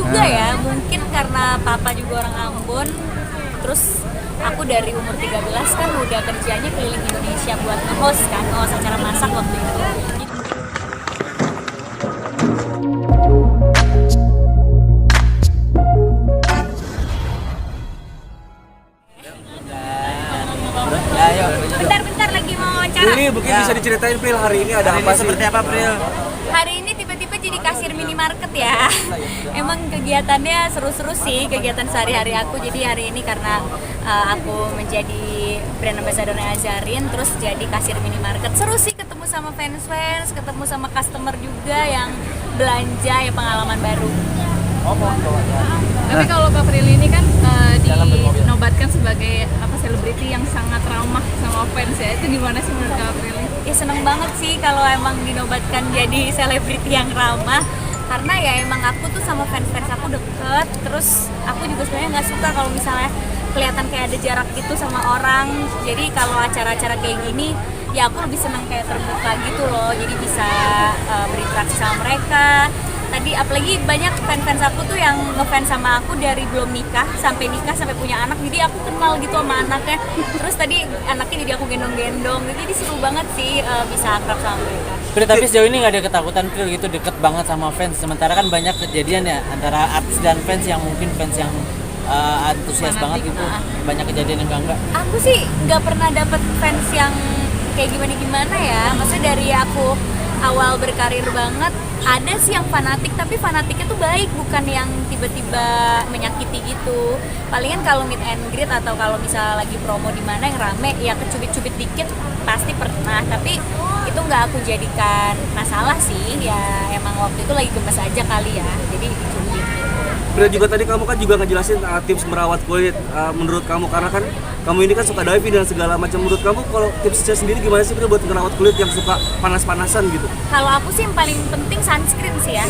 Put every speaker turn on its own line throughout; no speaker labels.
juga ya, mungkin karena papa juga orang Ambon. Terus aku dari umur 13 kan udah kerjanya keliling Indonesia buat nge-host kan, nge-host acara masak waktu itu. Bentar-bentar lagi mau wawancara.
Ini mungkin bisa diceritain Pril, hari ini ada apa sih?
Seperti apa Pril?
Hari ini tiba-tiba jadi kasir minimarket ya. Emang kegiatannya seru-seru sih, kegiatan sehari-hari aku. Jadi hari ini karena aku menjadi brand ambassador-nya Azarin, terus jadi kasir minimarket. Seru sih, ketemu sama fans-fans, ketemu sama customer juga yang belanja, ya pengalaman baru.
Tapi kalau Kak Prilly ini kan dinobatkan sebagai selebriti yang sangat ramah sama fans ya. Itu gimana sih menurut Kak Prilly?
Ya seneng banget sih kalau emang dinobatkan jadi selebriti yang ramah, karena ya emang aku tuh sama fans-fans aku deket. Terus aku juga sebenarnya nggak suka kalau misalnya kelihatan kayak ada jarak gitu sama orang. Jadi kalau acara-acara kayak gini ya aku lebih seneng kayak terbuka gitu loh, jadi bisa berinteraksi sama mereka. Tadi apalagi banyak fans aku tuh yang ngefans sama aku dari belum nikah sampai punya anak, jadi aku kenal gitu sama anaknya. Terus tadi anaknya jadi aku gendong-gendong, jadi seru banget sih bisa akrab sama mereka.
Pril, tapi sejauh ini nggak ada ketakutan Pril gitu deket banget sama fans, sementara kan banyak kejadian ya antara artis dan fans yang mungkin fans yang antusias banget gitu, banyak kejadian yang enggak.
Aku sih nggak pernah dapet fans yang kayak gimana ya, maksudnya dari aku awal berkarir banget ada sih yang fanatik, tapi fanatiknya tuh baik, bukan yang tiba-tiba menyakiti gitu. Palingan kalau meet and greet atau kalau misalnya lagi promo di mana yang rame ya kecubit-cubit dikit pasti pernah, tapi itu nggak aku jadikan masalah sih, ya emang waktu itu lagi gemes aja kali ya, jadi dicubit.
Pril, juga tadi kamu kan juga ngejelasin tips merawat kulit menurut kamu, karena kan kamu ini kan suka diving dan segala macam. Menurut kamu kalau tipsnya sendiri gimana sih Pril buat merawat kulit yang suka panas-panasan gitu?
Kalau aku sih yang paling penting sunscreen sih ya,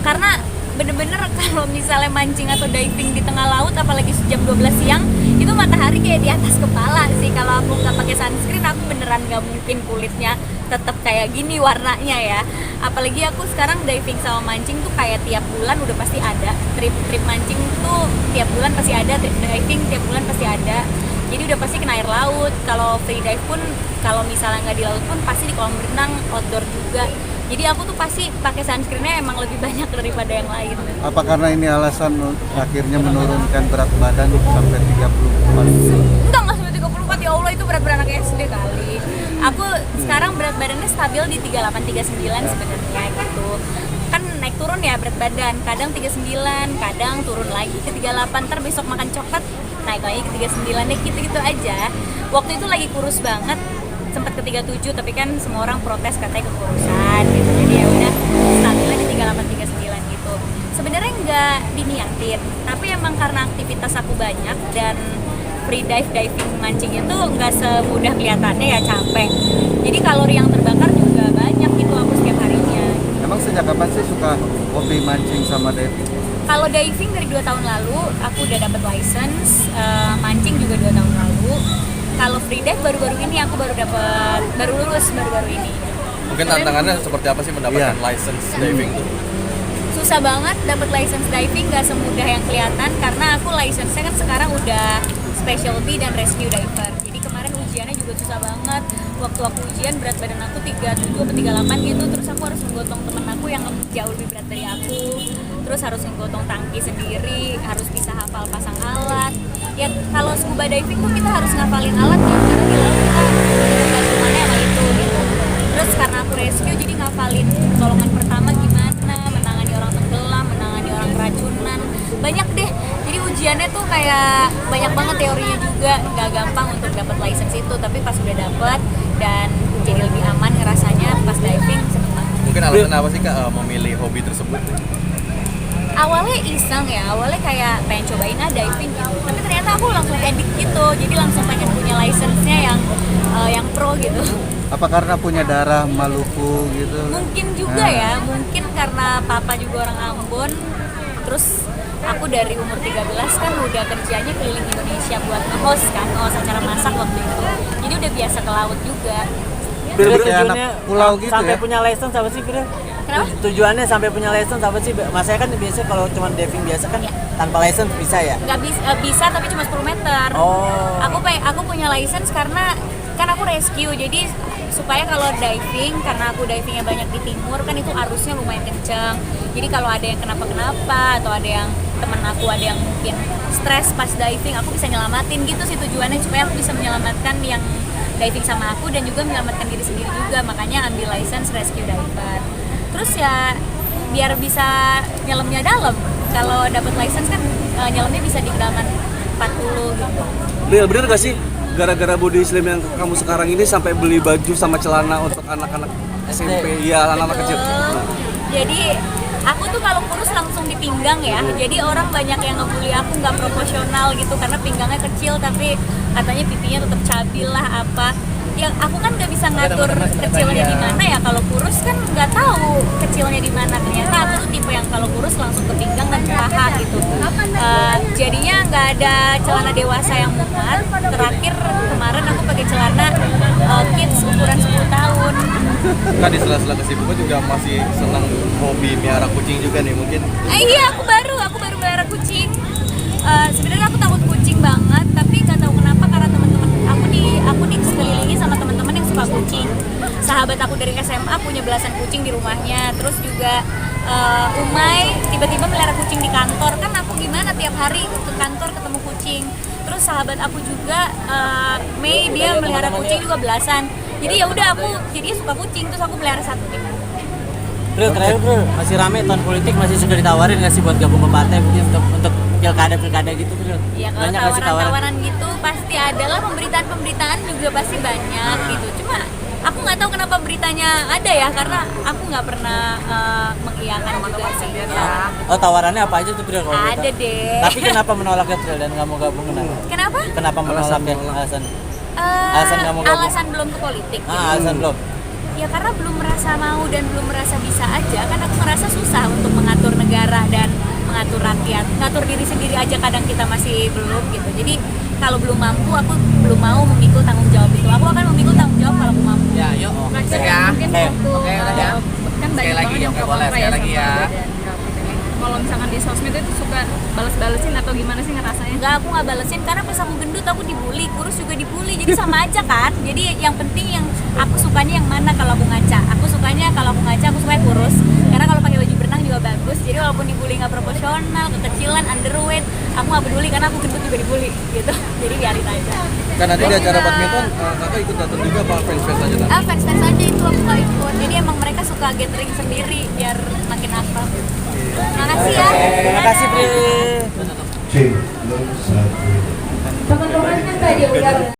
karena bener-bener kalau misalnya mancing atau diving di tengah laut apalagi jam 12 siang itu matahari kayak di atas kepala sih. Kalau aku nggak pakai sunscreen aku beneran nggak mungkin kulitnya tetap kayak gini warnanya ya. Apalagi aku sekarang diving sama mancing tuh kayak tiap bulan udah pasti ada trip mancing tuh, tiap bulan pasti ada, trip diving tiap bulan pasti ada. Jadi udah pasti kena air laut. Kalau free dive pun kalau misalnya nggak di laut pun pasti di kolam renang, outdoor juga. Jadi aku tuh pasti pakai sunscreennya emang lebih banyak daripada yang lain.
Apa karena ini alasan akhirnya menurunkan berat badan sampai 34?
Enggak sampai 34, ya Allah itu berat anak SD kali. Aku sekarang berat badannya stabil di 38-39 sebenarnya gitu. Kan naik turun ya berat badan, kadang 39, kadang turun lagi ke 38, ntar besok makan coklat naik lagi ke 39 deh, gitu-gitu aja. Waktu itu lagi kurus banget, sempat ke 37, tapi kan semua orang protes katanya kekurusan gitu. Jadi ya udah stabilnya di 38-39 gitu. Sebenarnya nggak diniatin, tapi emang karena aktivitas aku banyak dan free diving mancing itu nggak semudah kelihatannya ya, capek. Jadi kalori yang terbakar juga banyak gitu aku setiap harinya.
Emang sejak kapan sih suka hobi mancing sama diving?
Kalau diving dari 2 tahun lalu aku udah dapat license, mancing juga 2 tahun lalu. Kalau free dive baru-baru ini aku baru lulus baru-baru ini.
Mungkin tantangannya seperti apa sih mendapatkan license diving tuh?
Susah banget dapat license diving, nggak semudah yang kelihatan karena aku license-nya kan sekarang udah specialty dan rescue diver. Jadi kemarin ujiannya juga susah banget. Waktu aku ujian berat badan aku 37 atau 38 gitu, terus aku harus menggotong temen aku yang jauh lebih berat dari aku. Terus harus menggotong tangki sendiri, harus bisa hafal pasang alat. Ya kalau scuba diving tuh kita harus ngafalin alat ya, karena di laut kita gantungannya sama itu gitu. Terus karena aku rescue jadi ngafalin pertolongan pertama gimana, menangani orang tenggelam, menangani orang keracunan, banyak deh. Jadi ujiannya tuh kayak banyak banget teorinya juga, nggak gampang untuk dapat license itu. Tapi pas udah dapet dan jadi lebih aman ngerasanya pas diving, seneng banget.
Mungkin alasan apa sih Kak memilih hobi tersebut?
Awalnya iseng ya, awalnya kayak pengen cobain diving gitu. Tapi ternyata aku langsung edit gitu, jadi langsung pengen punya license-nya yang pro gitu.
Apa karena punya darah Maluku gitu?
Mungkin juga ya, mungkin karena papa juga orang Ambon. Terus aku dari umur 13 kan udah kerjanya keliling Indonesia buat nge-host kan, nge-host acara masak waktu itu. Jadi udah biasa ke laut juga.
Kayak anak pulau gitu
sampai
ya?
punya license apa sih Pril?
Kenapa?
Tujuannya sampai punya license apa sih? Masanya kan biasa kalau cuma diving biasa kan tanpa license bisa ya?
Nggak bisa tapi cuma 10 meter.
Oh.
Aku punya license karena kan aku rescue, jadi supaya kalau diving, karena aku divingnya banyak di timur kan itu arusnya lumayan kenceng, jadi kalau ada yang kenapa-kenapa atau ada yang temen aku ada yang mungkin stres pas diving, aku bisa nyelamatin gitu sih tujuannya, supaya aku bisa menyelamatkan yang diving sama aku dan juga menyelamatkan diri sendiri juga, makanya ambil license rescue diver. Terus ya biar bisa nyelamnya dalam, kalau dapat license kan nyelamnya bisa di kedalaman 40 gitu.
Bener gak sih gara-gara body slim yang kamu sekarang ini sampai beli baju sama celana untuk anak-anak SMP, iya anak-anak kecil.
Jadi aku tuh kalau kurus langsung dipinggang ya. Jadi orang banyak yang ngebully aku nggak proporsional gitu karena pinggangnya kecil tapi katanya pipinya tetap cabil lah apa. Yang aku kan nggak bisa ngatur kecilnya di mana ya. Kalau kurus kan nggak tahu kecilnya di mana. Ternyata aku tuh tipe yang kalau kurus langsung ke pinggang dan ke paha gitu. Jadinya nggak ada celana dewasa yang muat. Terakhir kemarin aku pakai celana kids ukuran 10 tahun.
Kan di sela-sela kesibukan juga masih senang hobi miara kucing juga nih mungkin.
Iya, aku baru melihara kucing. Sebenarnya aku takut kucing banget, tapi nggak tahu kenapa karena teman-teman aku sekelilingi sama teman-teman yang suka kucing. Sahabat aku dari SMA punya belasan kucing di rumahnya. Terus juga Umay tiba-tiba melihara kucing di kantor. Kan aku gimana tiap hari ke kantor ketemu kucing. Terus sahabat aku juga Mei dia melihara kucing juga belasan. Jadi ya udah aku jadi suka kucing terus aku melihara satu nih.
Bro, terakhir bro, masih rame tahun politik, masih suka ditawarin nggak sih buat gabung ke partai mungkin untuk pilkada gitu bro?
Iya, kalau
Banyak nggak sih
tawaran-tawaran gitu pasti ada lah, pemberitaan juga pasti banyak gitu. Cuma aku nggak tahu kenapa beritanya ada ya, karena aku nggak pernah mengiyakan juga sih.
Oh tawarannya apa aja tuh bro? Kalau
Ada
gitu?
deh.
Tapi kenapa menolaknya bro dan nggak mau gabung kenapa?
Kenapa?
Kenapa menolaknya? Alasan? Alasan nggak mau gabung?
Alasan belum ke politik.
Alasan belum?
Ya karena belum merasa mau dan belum merasa bisa aja. Kan aku merasa susah untuk mengatur negara dan mengatur rakyat. Ngatur diri sendiri aja kadang kita masih belum gitu. Jadi kalau belum mampu, aku belum mau memikul tanggung jawab itu. Aku akan memikul tanggung jawab kalau aku mampu.
Ya, yuk.
Terakhir ya, mungkin waktu kan banyak banget yang pro kontra ya sama Prabowo dan kalau misalkan di sosmed itu suka balas-balesin atau gimana sih ngerasanya?
Enggak, aku nggak balesin karena pas aku gendut aku dibully, kurus juga dibully, jadi sama aja kan. Jadi yang penting yang aku sukanya yang mana kalau aku ngaca. Aku sukanya kalau aku ngaca aku suka kurus. Karena kalau pakai baju berenang juga bagus. Jadi walaupun dibully nggak proporsional, kekecilan, underweight, aku nggak peduli karena aku gendut juga dibully gitu. Jadi biarin aja.
Kan nanti di acara badminton kakak ikut datang juga apa fans-fans aja nanti?
Fans-fans aja itu aku nggak ikut. Jadi emang mereka suka gathering sendiri biar makin akrab. Makasih ya.
Terima kasih Pri.
Teman-temannya tadi udah